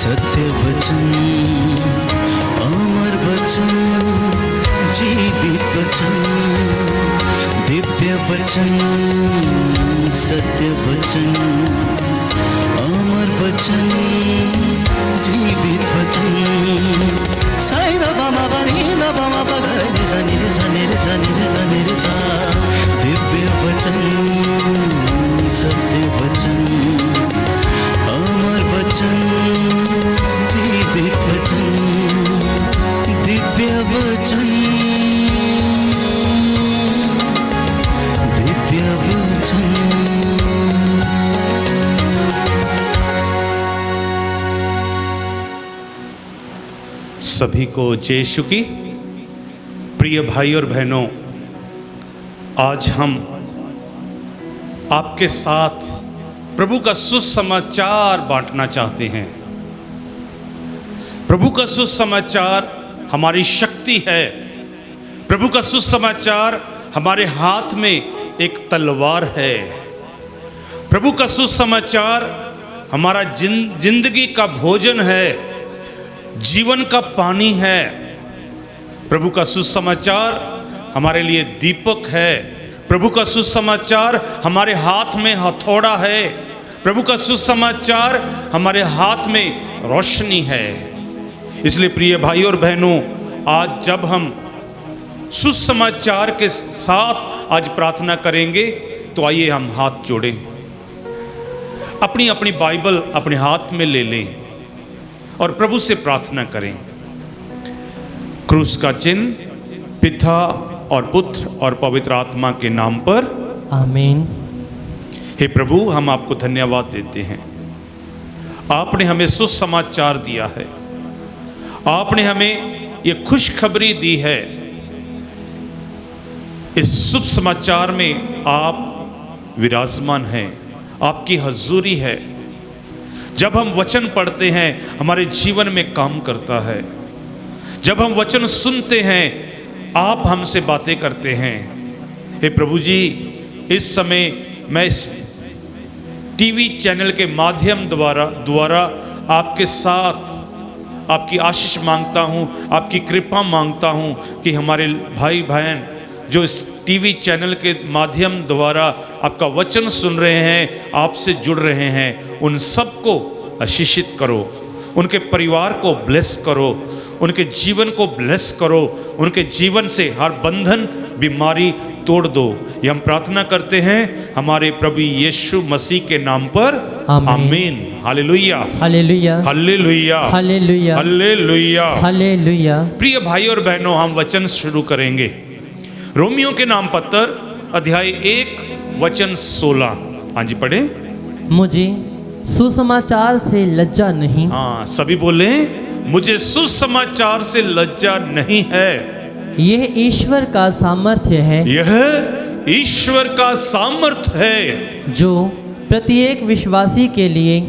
सत्य वचन, अमर वचन, जीवित वचन, दिव्य वचन, सत्य वचन, अमर वचन, जीवित वचन। साई दा बामा बनी दा बामा बगरे रे सा नी रे सा नी रे सा नी रे सा नी रे सा। दिव्य वचन, सत्य वचन, अमर वचन, जीवित वचन, दिव्य वचन, दिव्य वचन। सभी को जय यीशु की। प्रिय भाई और बहनों, आज हम आपके साथ प्रभु का सुसमाचार बांटना चाहते हैं। प्रभु का सुसमाचार हमारी शक्ति है। प्रभु का सुसमाचार हमारे हाथ में एक तलवार है। प्रभु का सुसमाचार हमारा जिंदगी का भोजन है, जीवन का पानी है। प्रभु का सुसमाचार हमारे लिए दीपक है। प्रभु का सुसमाचार हमारे हाथ में हथौड़ा है। प्रभु का सुसमाचार हमारे हाथ में रोशनी है। इसलिए प्रिय भाई और बहनों, आज जब हम सुसमाचार के साथ आज प्रार्थना करेंगे, तो आइए हम हाथ जोड़ें, अपनी अपनी बाइबल अपने हाथ में ले लें और प्रभु से प्रार्थना करें। क्रूस का चिन्ह पिता और पुत्र और पवित्र आत्मा के नाम पर, आमीन। हे प्रभु, हम आपको धन्यवाद देते हैं। आपने हमें सुसमाचार दिया है। आपने हमें ये खुशखबरी दी है। इस शुभ समाचार में आप विराजमान हैं, आपकी हजूरी है। जब हम वचन पढ़ते हैं, हमारे जीवन में काम करता है। जब हम वचन सुनते हैं, आप हमसे बातें करते हैं। हे प्रभु जी, इस समय मैं इस टीवी चैनल के माध्यम द्वारा आपके साथ आपकी आशीष मांगता हूँ, आपकी कृपा मांगता हूँ कि हमारे भाई बहन जो इस टीवी चैनल के माध्यम द्वारा आपका वचन सुन रहे हैं, आपसे जुड़ रहे हैं, उन सबको आशीषित करो। उनके परिवार को ब्लेस करो, उनके जीवन को ब्लेस करो। उनके जीवन से हर बंधन, बीमारी तोड़ दो। ये हम प्रार्थना करते हैं हमारे प्रभु यीशु मसीह के नाम पर, आमीन। Hallelujah, hallelujah, hallelujah, hallelujah, hallelujah, hallelujah. प्रिय भाई और बहनों, हम वचन शुरू करेंगे। रोमियो के नाम पत्र अध्याय 1 वचन 16। हाँ जी, पढ़े। मुझे सुसमाचार से लज्जा नहीं। हाँ, सभी बोले, मुझे सुसमाचार से लज्जा नहीं है। यह ईश्वर का सामर्थ्य है। यह ईश्वर का सामर्थ्य है, जो प्रत्येक विश्वासी के लिए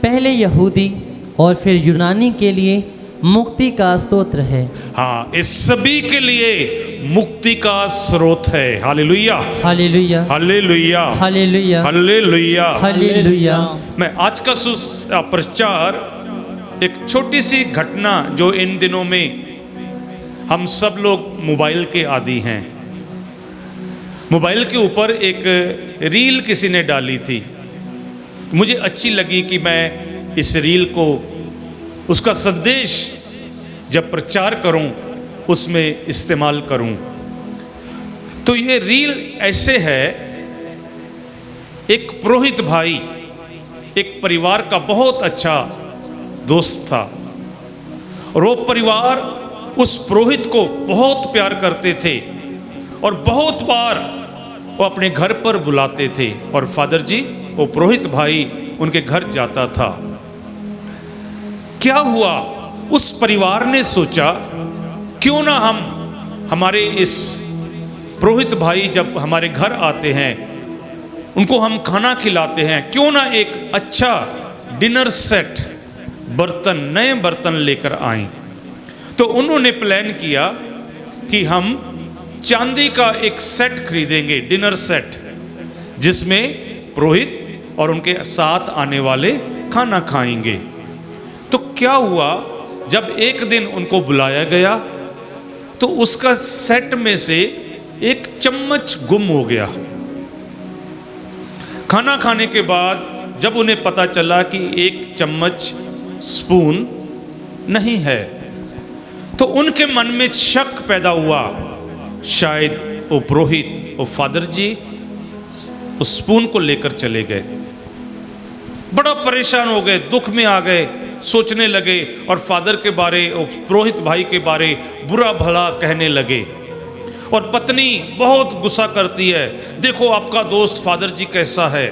पहले यहूदी और फिर यूनानी के लिए मुक्ति का स्तोत्र है। हाँ, इस सभी के लिए मुक्ति का स्रोत है। Hallelujah, hallelujah, hallelujah, hallelujah, hallelujah, hallelujah. मैं आज का प्रचार एक छोटी सी घटना, जो इन दिनों में हम सब लोग मोबाइल के आदी हैं। मोबाइल के ऊपर एक रील किसी ने डाली थी। मुझे अच्छी लगी कि मैं इस रील को, उसका संदेश जब प्रचार करूं, उसमें इस्तेमाल करूं। तो ये रील ऐसे है, एक पुरोहित भाई एक परिवार का बहुत अच्छा दोस्त था, और वो परिवार उस पुरोहित को बहुत प्यार करते थे और बहुत बार वो अपने घर पर बुलाते थे। और फादर जी, वो पुरोहित भाई उनके घर जाता था। क्या हुआ, उस परिवार ने सोचा, क्यों ना हम हमारे इस पुरोहित भाई जब हमारे घर आते हैं, उनको हम खाना खिलाते हैं, क्यों ना एक अच्छा डिनर सेट, बर्तन, नए बर्तन लेकर आएं। तो उन्होंने प्लान किया कि हम चांदी का एक सेट खरीदेंगे, डिनर सेट, जिसमें पुरोहित और उनके साथ आने वाले खाना खाएंगे। तो क्या हुआ, जब एक दिन उनको बुलाया गया तो उसका सेट में से एक चम्मच गुम हो गया। खाना खाने के बाद जब उन्हें पता चला कि एक चम्मच स्पून नहीं है, तो उनके मन में शक पैदा हुआ, शायद वो पुरोहित, वो फादर जी उस स्पून को लेकर चले गए। बड़ा परेशान हो गए, दुख में आ गए, सोचने लगे और फादर के बारे, पुरोहित भाई के बारे बुरा भला कहने लगे। और पत्नी बहुत गुस्सा करती है, देखो आपका दोस्त फादर जी कैसा है।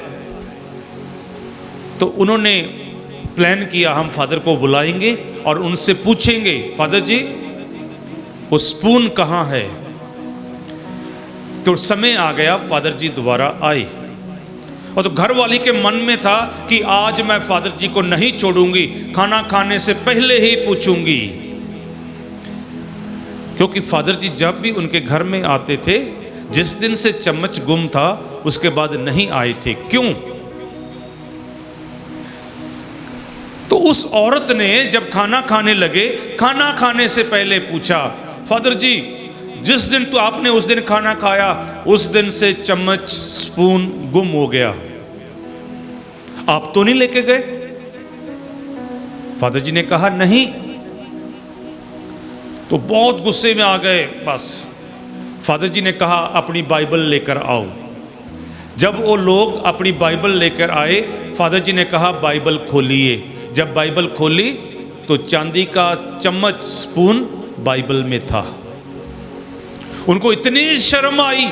तो उन्होंने प्लान किया, हम फादर को बुलाएंगे और उनसे पूछेंगे, फादर जी वो स्पून कहाँ है। तो समय आ गया, फादर जी दोबारा आए और तो घर वाली के मन में था कि आज मैं फादर जी को नहीं छोड़ूंगी, खाना खाने से पहले ही पूछूंगी। क्योंकि फादर जी जब भी उनके घर में आते थे, जिस दिन से चम्मच गुम था उसके बाद नहीं आए थे। क्यों? तो उस औरत ने जब खाना खाने लगे, खाना खाने से पहले पूछा, फादर जी जिस दिन तो आपने उस दिन खाना खाया, उस दिन से चम्मच स्पून गुम हो गया, आप तो नहीं लेके गए? फादर जी ने कहा नहीं। तो बहुत गुस्से में आ गए। बस फादर जी ने कहा अपनी बाइबल लेकर आओ। जब वो लोग अपनी बाइबल लेकर आए, फादर जी ने कहा बाइबल खोलिए। जब बाइबल खोली तो चांदी का चम्मच स्पून बाइबल में था। उनको इतनी शर्म आई,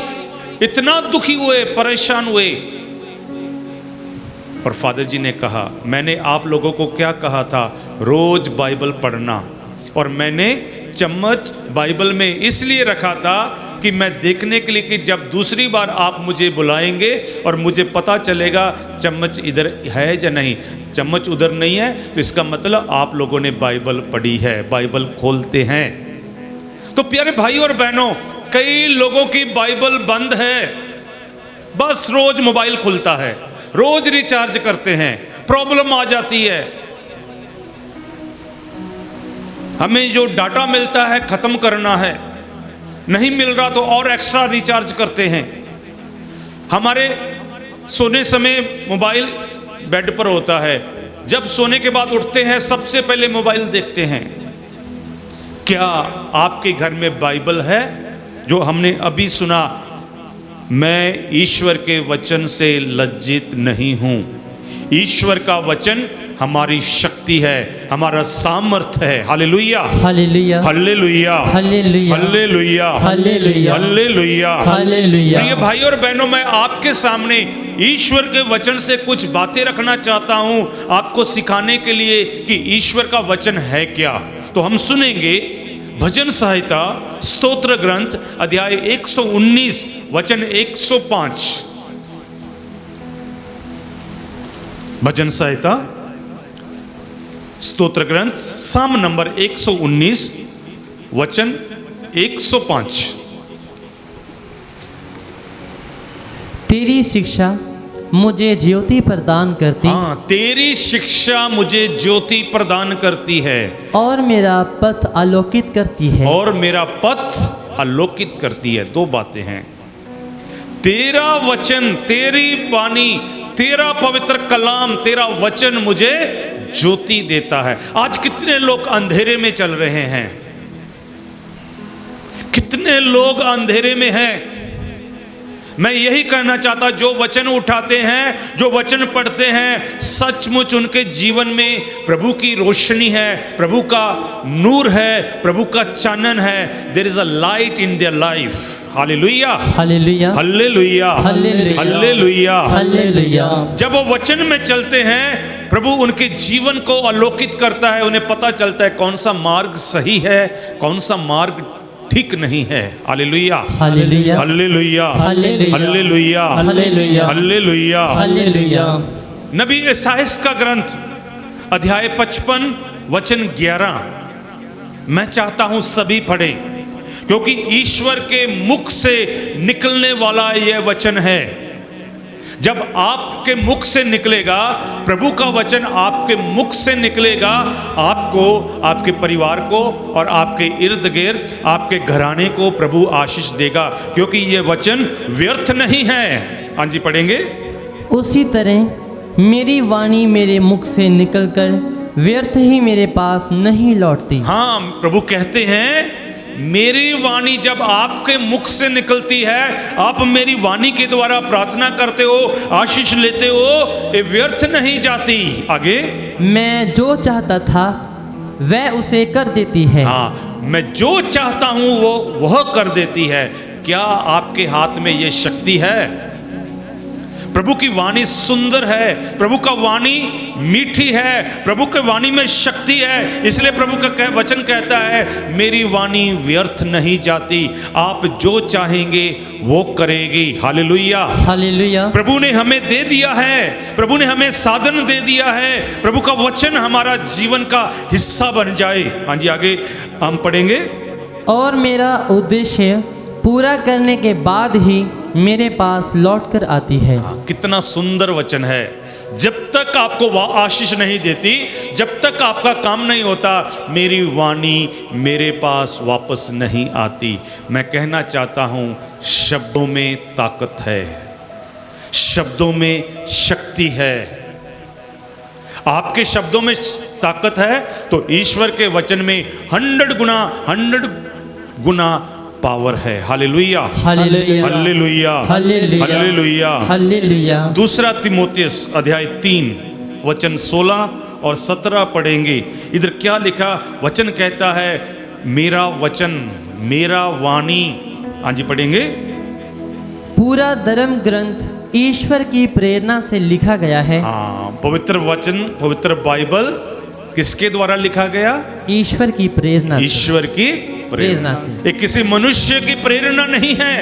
इतना दुखी हुए, परेशान हुए। और फादर जी ने कहा, मैंने आप लोगों को क्या कहा था, रोज बाइबल पढ़ना। और मैंने चम्मच बाइबल में इसलिए रखा था कि मैं देखने के लिए कि जब दूसरी बार आप मुझे बुलाएंगे और मुझे पता चलेगा चम्मच इधर है या नहीं, चम्मच उधर नहीं है तो इसका मतलब आप लोगों ने बाइबल पढ़ी है, बाइबल खोलते हैं। तो प्यारे भाई और बहनों, कई लोगों की बाइबल बंद है, बस रोज मोबाइल खुलता है, रोज रिचार्ज करते हैं, प्रॉब्लम आ जाती है। हमें जो डाटा मिलता है खत्म करना है, नहीं मिल रहा तो और एक्स्ट्रा रिचार्ज करते हैं। हमारे सोने समय मोबाइल बेड पर होता है, जब सोने के बाद उठते हैं सबसे पहले मोबाइल देखते हैं। क्या आपके घर में बाइबल है? जो हमने अभी सुना, मैं ईश्वर के वचन से लज्जित नहीं हूं। ईश्वर का वचन हमारी शक्ति है, हमारा सामर्थ है। Hallelujah, hallelujah, hallelujah, hallelujah, hallelujah, hallelujah, hallelujah, hallelujah. प्रिय भाई और बहनों, मैं आपके सामने ईश्वर के वचन से कुछ बातें रखना चाहता हूं, आपको सिखाने के लिए कि ईश्वर का वचन है क्या। तो हम सुनेंगे भजन संहिता स्तोत्र ग्रंथ अध्याय 119 वचन 105। भजन संहिता स्तोत्र ग्रंथ साम नंबर 119 वचन 105। तेरी शिक्षा मुझे ज्योति प्रदान करती, तेरी शिक्षा मुझे ज्योति प्रदान करती है और मेरा पथ आलोकित करती है। और मेरा पथ आलोकित करती है। दो बातें हैं, तेरा वचन, तेरी वाणी, तेरा पवित्र कलाम, तेरा वचन मुझे ज्योति देता है। आज कितने लोग अंधेरे में चल रहे हैं, कितने लोग अंधेरे में हैं। मैं यही कहना चाहता, जो वचन उठाते हैं, जो वचन पढ़ते हैं, सचमुच उनके जीवन में प्रभु की रोशनी है, प्रभु का नूर है, प्रभु का चानन है। There is a light in their life. Hallelujah, hallelujah, hallelujah, hallelujah, hallelujah, hallelujah. जब वो वचन में चलते हैं, प्रभु उनके जीवन को आलोकित करता है। उन्हें पता चलता है कौन सा मार्ग सही है, कौन सा मार्ग ठीक नहीं है। Hallelujah, hallelujah, hallelujah, hallelujah, hallelujah, hallelujah. Hallelujah. नबी इसाइयाह का ग्रंथ अध्याय 55 वचन 11 मैं चाहता हूं सभी पढ़ें, क्योंकि ईश्वर के मुख से निकलने वाला यह वचन है। जब आपके मुख से निकलेगा, प्रभु का वचन आपके मुख से निकलेगा, आपको, आपके परिवार को और आपके इर्द गिर्द आपके घराने को प्रभु आशीष देगा, क्योंकि ये वचन व्यर्थ नहीं है। हाँ जी, पढ़ेंगे। उसी तरह मेरी वाणी मेरे मुख से निकलकर व्यर्थ ही मेरे पास नहीं लौटती। हाँ, प्रभु कहते हैं मेरी वाणी जब आपके मुख से निकलती है, आप मेरी वाणी के द्वारा प्रार्थना करते हो, आशीष लेते हो, ये व्यर्थ नहीं जाती। आगे, मैं जो चाहता था वह उसे कर देती है। हाँ, मैं जो चाहता हूं वो वह कर देती है। क्या आपके हाथ में ये शक्ति है? प्रभु की वाणी सुंदर है, प्रभु का वाणी मीठी है, प्रभु के वाणी में शक्ति है। इसलिए प्रभु का वचन कहता है मेरी वाणी व्यर्थ नहीं जाती, आप जो चाहेंगे वो करेगी। Hallelujah, hallelujah. प्रभु ने हमें दे दिया है, प्रभु ने हमें साधन दे दिया है, प्रभु का वचन हमारा जीवन का हिस्सा बन जाए। हाँ जी, आगे हम पढ़ेंगे। और मेरा उद्देश्य पूरा करने के बाद ही मेरे पास लौट कर आती है। कितना सुंदर वचन है। जब तक आपको वह आशीष नहीं देती, जब तक आपका काम नहीं होता, मेरी वाणी मेरे पास वापस नहीं आती। मैं कहना चाहता हूं, शब्दों में ताकत है, शब्दों में शक्ति है। आपके शब्दों में ताकत है तो ईश्वर के वचन में 100 गुना पावर है। Hallelujah, hallelujah, hallelujah, hallelujah, hallelujah, hallelujah. दूसरा तीमुथियुस अध्याय 3 वचन 16 और 17 पढ़ेंगे। इधर क्या लिखा? वचन कहता है मेरा वचन, मेरा वाणी। हाँ जी, पढ़ेंगे। पूरा धर्म ग्रंथ ईश्वर की प्रेरणा से लिखा गया है। हाँ, पवित्र वचन, पवित्र बाइबल किसके द्वारा लिखा गया? ईश्वर की प्रेरणा से। ईश्वर की प्रेरणा से। ये किसी मनुष्य की प्रेरणा नहीं है।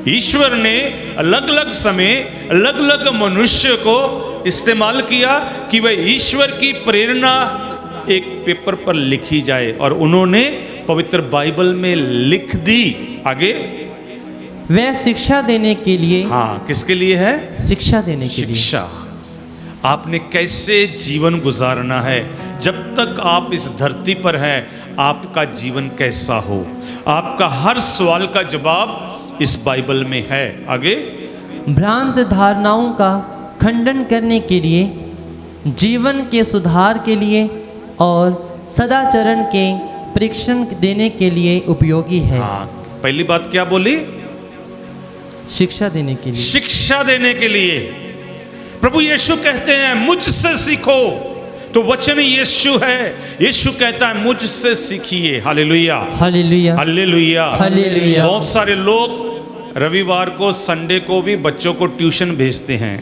ईश्वर ने अलग अलग समय अलग अलग मनुष्य को इस्तेमाल किया कि वह ईश्वर की प्रेरणा एक पेपर पर लिखी जाए, और उन्होंने पवित्र बाइबल में लिख दी। आगे, वह शिक्षा देने के लिए। हाँ, किसके लिए है? शिक्षा देने के लिए। शिक्षा। आपने कैसे जीवन गुजारना है, जब तक आप इस धरती पर हैं, आपका जीवन कैसा हो, आपका हर सवाल का जवाब इस बाइबल में है। आगे, भ्रांत धारणाओं का खंडन करने के लिए, जीवन के सुधार के लिए और सदाचरण के परीक्षण देने के लिए उपयोगी है। हाँ, पहली बात क्या बोली? शिक्षा देने के लिए। शिक्षा देने के लिए। प्रभु यीशु कहते हैं मुझसे सीखो, तो वचन यीशु है। यीशु कहता है मुझसे सीखिए। Hallelujah, hallelujah, hallelujah, hallelujah. बहुत सारे लोग रविवार को, संडे को भी बच्चों को ट्यूशन भेजते हैं।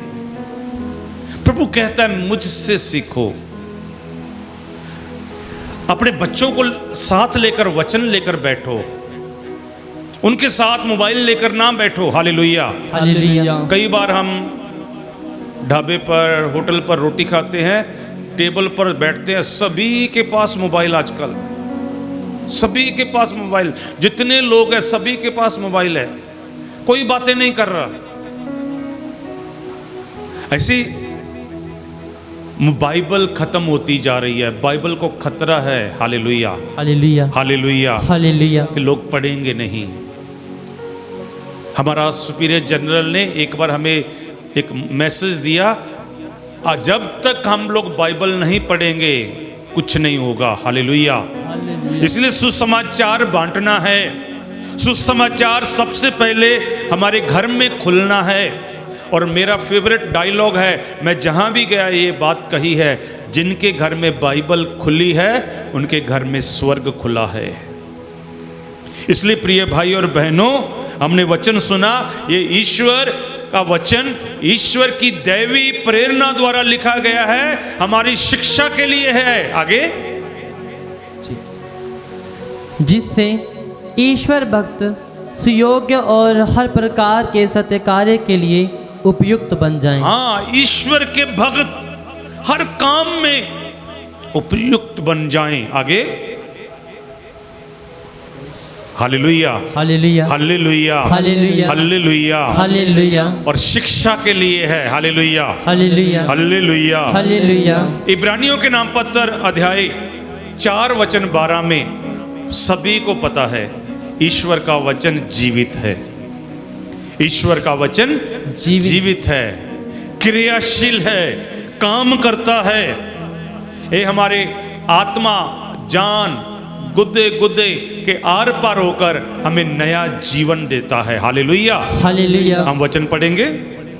प्रभु कहता है मुझसे सीखो। अपने बच्चों को साथ लेकर, वचन लेकर बैठो, उनके साथ मोबाइल लेकर ना बैठो। Hallelujah, hallelujah. कई बार हम ढाबे पर, होटल पर रोटी खाते हैं, टेबल पर बैठते हैं, सभी के पास मोबाइल। आजकल सभी के पास मोबाइल, जितने लोग हैं सभी के पास मोबाइल है, कोई बातें नहीं कर रहा। ऐसी बाइबल खत्म होती जा रही है, बाइबल को खतरा है। Hallelujah, hallelujah, hallelujah, hallelujah. कि लोग पढ़ेंगे नहीं। हमारा सुपीरियर जनरल ने एक बार हमें एक मैसेज दिया, जब तक हम लोग बाइबल नहीं पढ़ेंगे कुछ नहीं होगा। हालेलुया। इसलिए सुसमाचार बांटना है। सुसमाचार सबसे पहले हमारे घर में खुलना है। और मेरा फेवरेट डायलॉग है, मैं जहां भी गया ये बात कही है, जिनके घर में बाइबल खुली है उनके घर में स्वर्ग खुला है। इसलिए प्रिय भाई और बहनों, हमने वचन सुना, ये ईश्वर का वचन ईश्वर की दैवी प्रेरणा द्वारा लिखा गया है, हमारी शिक्षा के लिए है। आगे, जिससे ईश्वर भक्त सुयोग्य और हर प्रकार के सत्य कार्य के लिए उपयुक्त बन जाएं। हाँ, ईश्वर के भक्त हर काम में उपयुक्त बन जाएं। आगे, hallelujah, hallelujah, hallelujah, hallelujah, hallelujah. Hallelujah, और शिक्षा के लिए है, हालेलुया, हालेलुया, हालेलुया। हालेलुया। इब्रानियों के नाम पत्र अध्याय 4 वचन 12 में सभी को पता है ईश्वर का वचन जीवित है। ईश्वर का वचन जीवित है, क्रियाशील है, काम करता है। ये हमारे आत्मा जान गुद्दे गुद्दे के आर पार होकर हमें नया जीवन देता है। Hallelujah, hallelujah. हम वचन पढ़ेंगे।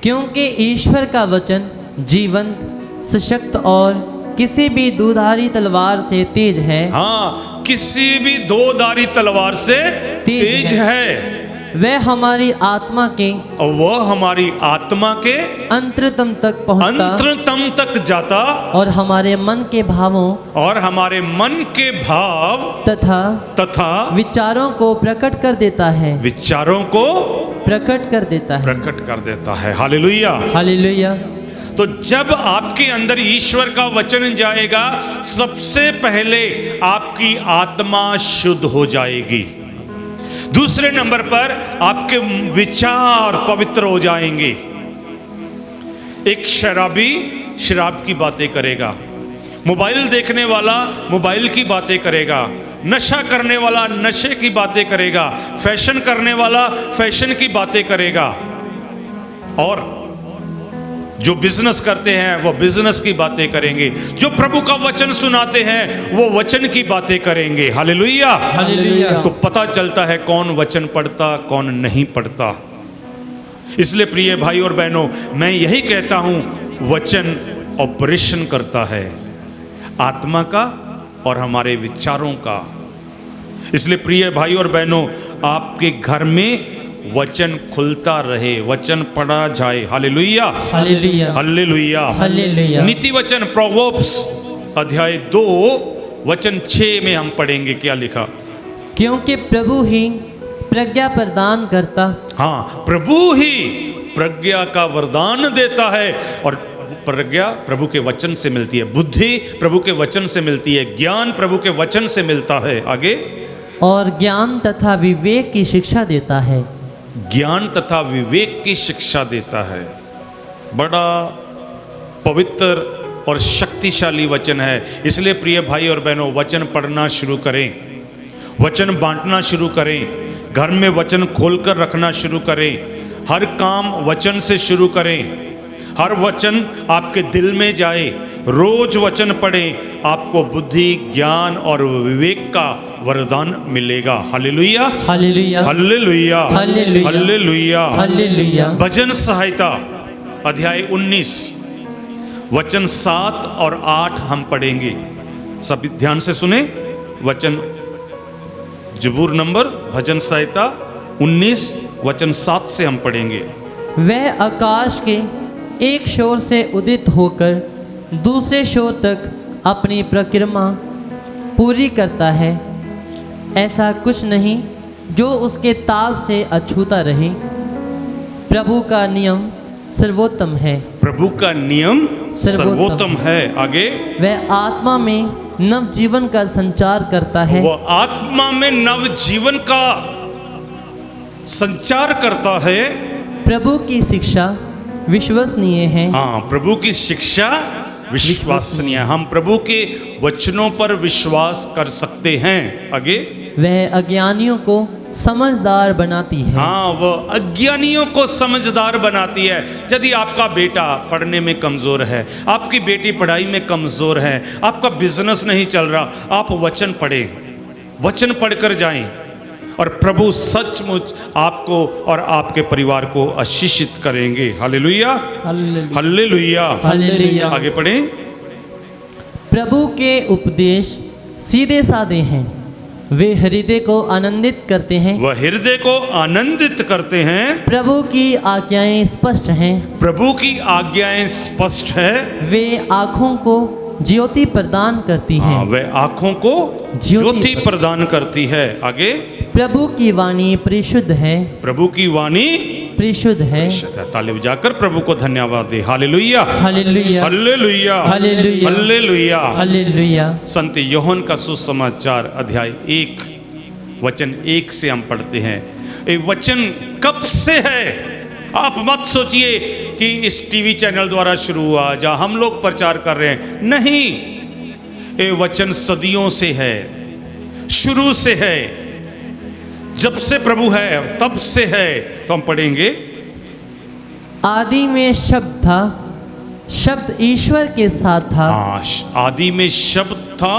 क्योंकि ईश्वर का वचन जीवंत, सशक्त और किसी भी दुधारी तलवार से तेज है। हाँ, किसी भी दो धारी तलवार से तेज है। वह हमारी आत्मा के और वह हमारी आत्मा के अंतरतम तक पहुंचता अंतरतम तक जाता और हमारे मन के भावों और हमारे मन के भाव तथा विचारों को प्रकट कर देता है। विचारों को प्रकट कर देता है। प्रकट कर देता है। Hallelujah, hallelujah. तो जब आपके अंदर ईश्वर का वचन जाएगा, सबसे पहले आपकी आत्मा शुद्ध हो जाएगी। दूसरे नंबर पर आपके विचार पवित्र हो जाएंगे। एक शराबी शराब की बातें करेगा, मोबाइल देखने वाला मोबाइल की बातें करेगा, नशा करने वाला नशे की बातें करेगा, फैशन करने वाला फैशन की बातें करेगा, और जो बिजनेस करते हैं वो बिजनेस की बातें करेंगे, जो प्रभु का वचन सुनाते हैं वो वचन की बातें करेंगे। Hallelujah, hallelujah. तो पता चलता है कौन वचन पढ़ता कौन नहीं पढ़ता। इसलिए प्रिय भाई और बहनों, मैं यही कहता हूं, वचन ऑपरेशन करता है आत्मा का और हमारे विचारों का। इसलिए प्रिय भाई और बहनों, आपके घर में वचन खुलता रहे, वचन पढ़ा जाए। Hallelujah, hallelujah, hallelujah, hallelujah. नीति वचन प्रोवर्ब्स अध्याय 2 वचन 6 में हम पढ़ेंगे क्या लिखा। क्योंकि प्रभु ही प्रज्ञा प्रदान करता। हाँ, प्रभु ही प्रज्ञा का वरदान देता है, और प्रज्ञा प्रभु के वचन से मिलती है, बुद्धि प्रभु के वचन से मिलती है, ज्ञान प्रभु के वचन से मिलता है। आगे, और ज्ञान तथा विवेक की शिक्षा देता है। ज्ञान तथा विवेक की शिक्षा देता है। बड़ा पवित्र और शक्तिशाली वचन है। इसलिए प्रिय भाई और बहनों, वचन पढ़ना शुरू करें, वचन बांटना शुरू करें, घर में वचन खोलकर रखना शुरू करें, हर काम वचन से शुरू करें, हर वचन आपके दिल में जाए, रोज वचन पढ़ें, आपको बुद्धि ज्ञान और विवेक का वरदान मिलेगा। हालेलुया, हालेलुया, हालेलुया, हालेलुया, हालेलुया, हालेलुया। भजन संहिता अध्याय 19 वचन 7 और 8 हम पढ़ेंगे। सभी ध्यान से सुने। वचन जबूर नंबर भजन संहिता 19 वचन 7 से हम पढ़ेंगे। वह आकाश के एक शोर से उदित होकर दूसरे शोर तक अपनी परिक्रमा पूरी करता है। ऐसा कुछ नहीं जो उसके ताप से अछूता रहे। प्रभु का नियम सर्वोत्तम है। प्रभु का नियम सर्वोत्तम है। आगे, वह आत्मा में नव जीवन का संचार करता है। वह आत्मा में नव जीवन का संचार करता है। प्रभु की शिक्षा विश्वसनीय है। हाँ, प्रभु की शिक्षा विश्वसनीय। हम प्रभु के वचनों पर विश्वास कर सकते हैं। आगे, वह अज्ञानियों को समझदार बनाती है। हाँ, वह अज्ञानियों को समझदार बनाती है। यदि आपका बेटा पढ़ने में कमजोर है, आपकी बेटी पढ़ाई में कमजोर है, आपका बिजनेस नहीं चल रहा, आप वचन पढ़ें, वचन पढ़कर जाएं, और प्रभु सचमुच आपको और आपके परिवार को आशीषित करेंगे। Hallelujah, hallelujah, hallelujah. आगे पढ़ें। प्रभु के उपदेश सीधे साधे हैं, वे हृदय को आनंदित करते हैं। वह हृदय को आनंदित करते हैं। प्रभु की आज्ञाएं स्पष्ट हैं। प्रभु की आज्ञाएं स्पष्ट है। वे आँखों को ज्योति प्रदान करती हैं। हाँ, वह आँखों को ज्योति प्रदान करती है। आगे, प्रभु की वाणी परिशुद्ध है। प्रभु की वाणी परिशुद्ध है। ताली बजाकर प्रभु को धन्यवाद दे। हालेलुया, हालेलुया, हालेलुया, हालेलुया, हालेलुया, हालेलुया। संत योहन का सुसमाचार अध्याय 1 वचन 1 से हम पढ़ते हैं। ये वचन कब से है? आप मत सोचिए कि इस टीवी चैनल द्वारा शुरू हुआ, जहां हम लोग प्रचार कर रहे हैं। नहीं, ये वचन सदियों से है, शुरू से है, जब से प्रभु है तब से है। तो हम पढ़ेंगे, आदि में शब्द था, शब्द ईश्वर के साथ था। हाँ, आदि में शब्द था,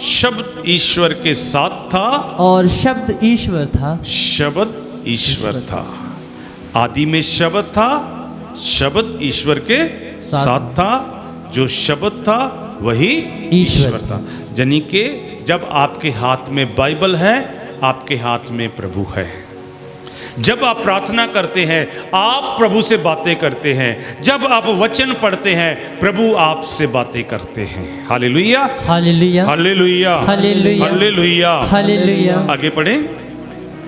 शब्द ईश्वर के साथ था, और शब्द ईश्वर था। शब्द ईश्वर था। आदि में शब्द था, शब्द ईश्वर के साथ था, जो शब्द था वही ईश्वर था। यानी कि जब आपके हाथ में बाइबल है, आपके हाथ में प्रभु है। जब आप प्रार्थना करते हैं, आप प्रभु से बातें करते हैं। जब आप वचन पढ़ते हैं, प्रभु आपसे बातें करते हैं। Hallelujah, hallelujah, hallelujah, hallelujah, hallelujah, hallelujah. आगे पढ़ें।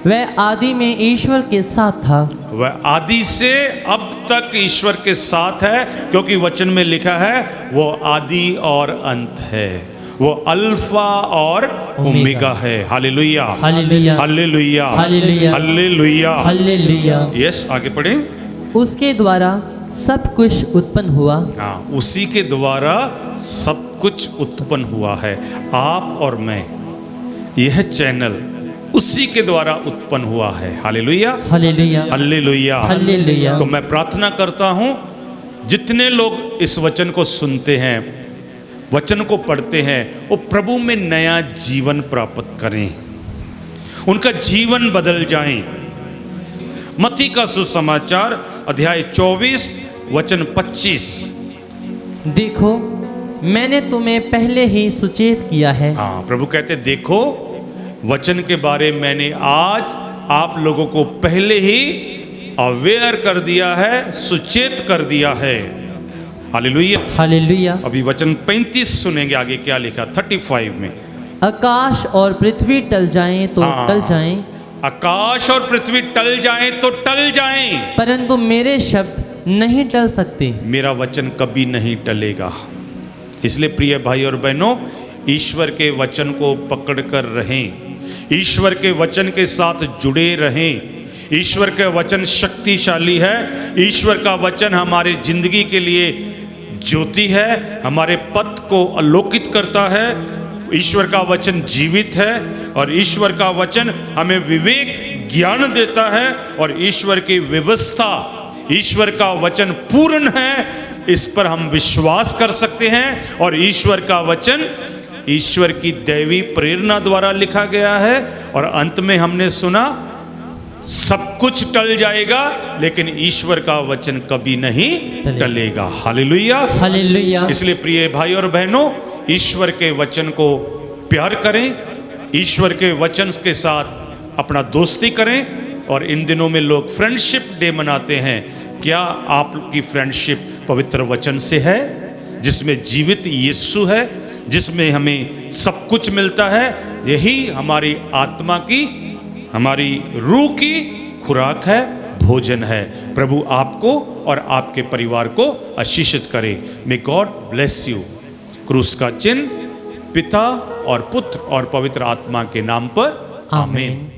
वह आदि में ईश्वर के साथ था। वह आदि से अब तक ईश्वर के साथ है, क्योंकि वचन में लिखा है वो आदि और अंत है, वो अल्फा और ओमेगा है। Hallelujah, hallelujah, hallelujah, hallelujah, hallelujah, hallelujah. Yes, आगे पढ़ें। उसके द्वारा सब कुछ उत्पन्न हुआ। हाँ, उसी के द्वारा सब कुछ उत्पन्न हुआ है। आप और मैं, यह चैनल उसी के द्वारा उत्पन्न हुआ है। Hallelujah, hallelujah, hallelujah, hallelujah. तो मैं प्रार्थना करता हूं, जितने लोग इस वचन को सुनते हैं, वचन को पढ़ते हैं, वो प्रभु में नया जीवन प्राप्त करें, उनका जीवन बदल जाए। मत्ती का सुसमाचार अध्याय 24 वचन 25। देखो, मैंने तुम्हें पहले ही सुचेत किया है। हाँ, प्रभु कहते देखो, वचन के बारे मैंने आज आप लोगों को पहले ही अवेयर कर दिया है, सुचेत कर दिया है। Hallelujah, hallelujah. अभी वचन 35 सुनेंगे, आगे क्या लिखा 35 में। आकाश और पृथ्वी टल जाएं तो हाँ। टल जाएं, आकाश और पृथ्वी टल जाएं तो टल जाएं, परंतु मेरे शब्द नहीं टल सकते। मेरा वचन कभी नहीं टलेगा। इसलिए प्रिय भाई और बहनों, ईश्वर के वचन को पकड़ कर रहें, ईश्वर के वचन के साथ जुड़े रहें। ईश्वर का वचन शक्तिशाली है। ईश्वर का वचन हमारी जिंदगी के लिए ज्योति है, हमारे पथ को आलोकित करता है। ईश्वर का वचन जीवित है, और ईश्वर का वचन हमें विवेक ज्ञान देता है, और ईश्वर की व्यवस्था, ईश्वर का वचन पूर्ण है, इस पर हम विश्वास कर सकते हैं। और ईश्वर का वचन ईश्वर की दैवी प्रेरणा द्वारा लिखा गया है। और अंत में हमने सुना, सब कुछ टल जाएगा, लेकिन ईश्वर का वचन कभी नहीं टलेगा। Hallelujah, hallelujah. इसलिए प्रिय भाई और बहनों, ईश्वर के वचन को प्यार करें, ईश्वर के वचन के साथ अपना दोस्ती करें। और इन दिनों में लोग फ्रेंडशिप डे मनाते हैं। क्या आपकी फ्रेंडशिप पवित्र वचन से है, जिसमें जीवित यीशु है, जिसमें हमें सब कुछ मिलता है? यही हमारी आत्मा की, हमारी रूह की खुराक है, भोजन है। प्रभु आपको और आपके परिवार को आशीषित करे। May God bless you. क्रूस का चिन्ह पिता और पुत्र और पवित्र आत्मा के नाम पर, आमीन।